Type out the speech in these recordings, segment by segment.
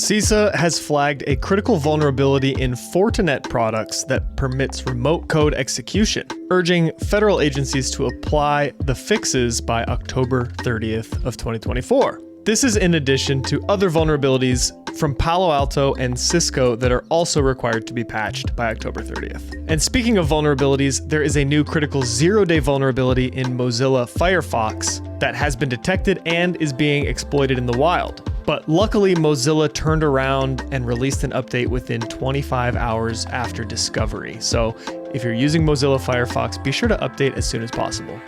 CISA has flagged a critical vulnerability in Fortinet products that permits remote code execution, urging federal agencies to apply the fixes by October 30th of 2024. This is in addition to other vulnerabilities from Palo Alto and Cisco that are also required to be patched by October 30th. And speaking of vulnerabilities, there is a new critical zero-day vulnerability in Mozilla Firefox that has been detected and is being exploited in the wild. But luckily, Mozilla turned around and released an update within 25 hours after discovery. So if you're using Mozilla Firefox, be sure to update as soon as possible.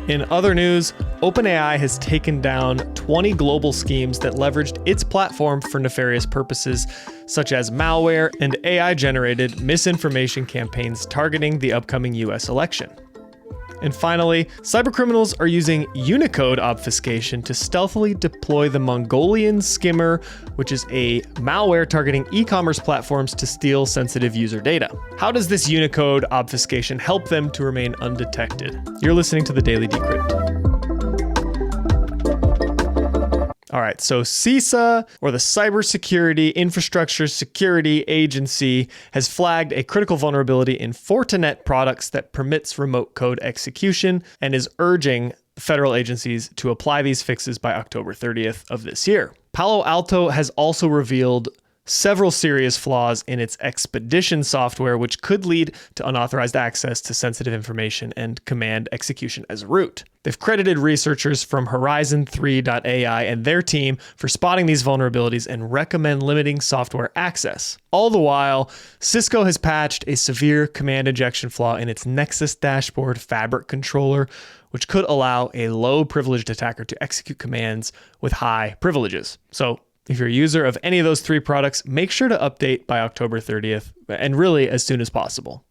In other news, OpenAI has taken down 20 global schemes that leveraged its platform for nefarious purposes, such as malware and AI-generated misinformation campaigns targeting the upcoming US election. And finally, cybercriminals are using Unicode Obfuscation to stealthily deploy the Mongolian Skimmer, which is a malware targeting e-commerce platforms to steal sensitive user data. How does this Unicode Obfuscation help them to remain undetected? You're listening to the Daily Decrypt. All right, so CISA, or the Cybersecurity Infrastructure Security Agency, has flagged a critical vulnerability in Fortinet products that permits remote code execution and is urging federal agencies to apply these fixes by October 30th of this year. Palo Alto has also revealed several serious flaws in its Expedition software, which could lead to unauthorized access to sensitive information and command execution as root. They've credited researchers from Horizon3.ai and their team for spotting these vulnerabilities and recommend limiting software access. All the while, Cisco has patched a severe command injection flaw in its Nexus dashboard fabric controller, which could allow a low-privileged attacker to execute commands with high privileges. So if you're a user of any of those three products, make sure to update by October 30th, and really as soon as possible.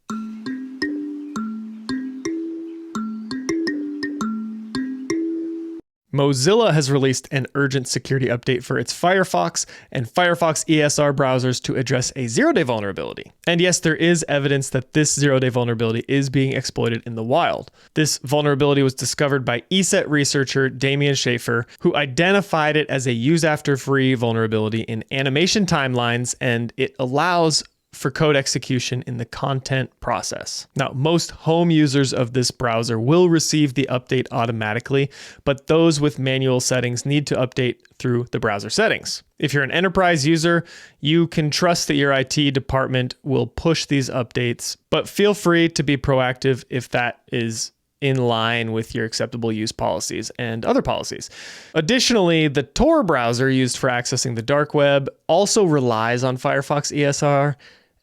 Mozilla has released an urgent security update for its Firefox and Firefox ESR browsers to address a zero-day vulnerability. And yes, there is evidence that this zero-day vulnerability is being exploited in the wild. This vulnerability was discovered by ESET researcher Damian Schaefer, who identified it as a use-after-free vulnerability in animation timelines, and it allows for code execution in the content process. Now, most home users of this browser will receive the update automatically, but those with manual settings need to update through the browser settings. If you're an enterprise user, you can trust that your IT department will push these updates, but feel free to be proactive if that is in line with your acceptable use policies and other policies. Additionally, the Tor browser used for accessing the dark web also relies on Firefox ESR,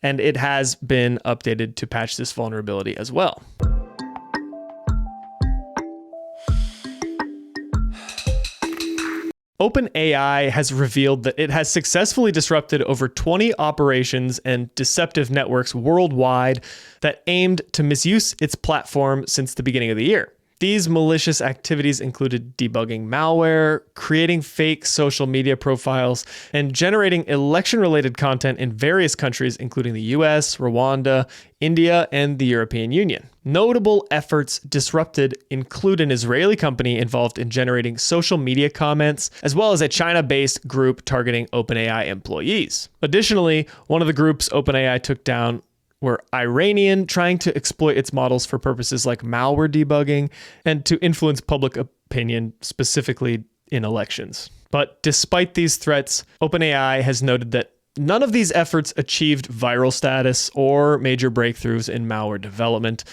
and it has been updated to patch this vulnerability as well. OpenAI has revealed that it has successfully disrupted over 20 operations and deceptive networks worldwide that aimed to misuse its platform since the beginning of the year. These malicious activities included debugging malware, creating fake social media profiles, and generating election-related content in various countries, including the US, Rwanda, India, and the European Union. Notable efforts disrupted include an Israeli company involved in generating social media comments, as well as a China-based group targeting OpenAI employees. Additionally, one of the groups OpenAI took down were Iranian, trying to exploit its models for purposes like malware debugging and to influence public opinion, specifically in elections. But despite these threats, OpenAI has noted that none of these efforts achieved viral status or major breakthroughs in malware development.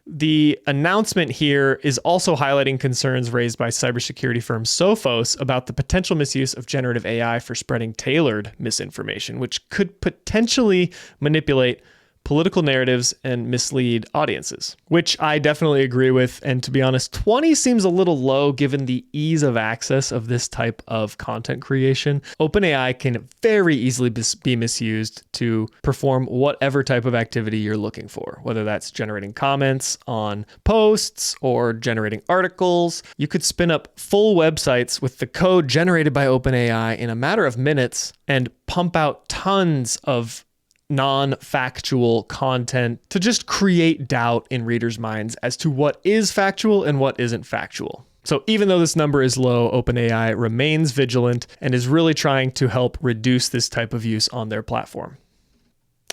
The announcement here is also highlighting concerns raised by cybersecurity firm Sophos about the potential misuse of generative AI for spreading tailored misinformation, which could potentially manipulate political narratives and mislead audiences, which I definitely agree with. And to be honest, 20 seems a little low given the ease of access of this type of content creation. OpenAI can very easily be misused to perform whatever type of activity you're looking for, whether that's generating comments on posts or generating articles. You could spin up full websites with the code generated by OpenAI in a matter of minutes and pump out tons of non-factual content to just create doubt in readers' minds as to what is factual and what isn't factual. So even though this number is low, OpenAI remains vigilant and is really trying to help reduce this type of use on their platform.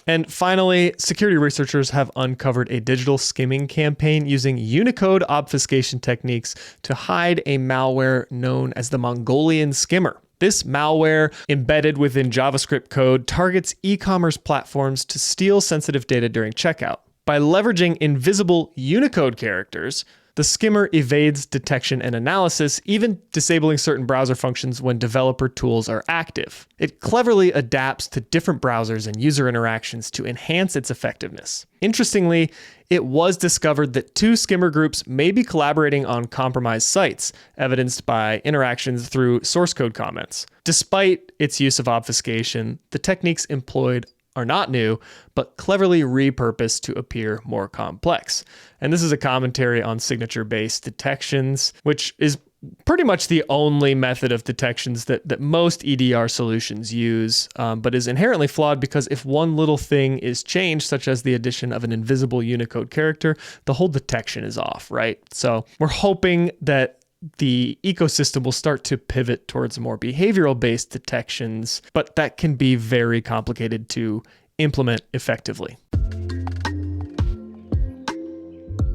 And finally, security researchers have uncovered a digital skimming campaign using Unicode obfuscation techniques to hide a malware known as the Mongolian Skimmer. This malware, embedded within JavaScript code, targets e-commerce platforms to steal sensitive data during checkout. By leveraging invisible Unicode characters, the skimmer evades detection and analysis, even disabling certain browser functions when developer tools are active. It cleverly adapts to different browsers and user interactions to enhance its effectiveness. Interestingly, it was discovered that two skimmer groups may be collaborating on compromised sites, evidenced by interactions through source code comments. Despite its use of obfuscation, the techniques employed are not new, but cleverly repurposed to appear more complex. And this is a commentary on signature-based detections, which is pretty much the only method of detections that most EDR solutions use, but is inherently flawed because if one little thing is changed, such as the addition of an invisible Unicode character, the whole detection is off, right? So we're hoping that the ecosystem will start to pivot towards more behavioral-based detections, but that can be very complicated to implement effectively.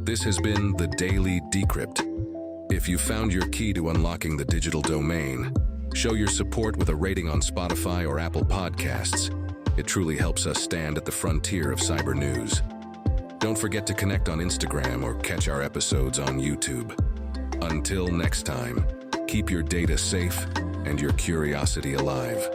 This has been the Daily Decrypt. If you found your key to unlocking the digital domain, show your support with a rating on Spotify or Apple Podcasts. It truly helps us stand at the frontier of cyber news. Don't forget to connect on Instagram or catch our episodes on YouTube. Until next time, keep your data safe and your curiosity alive.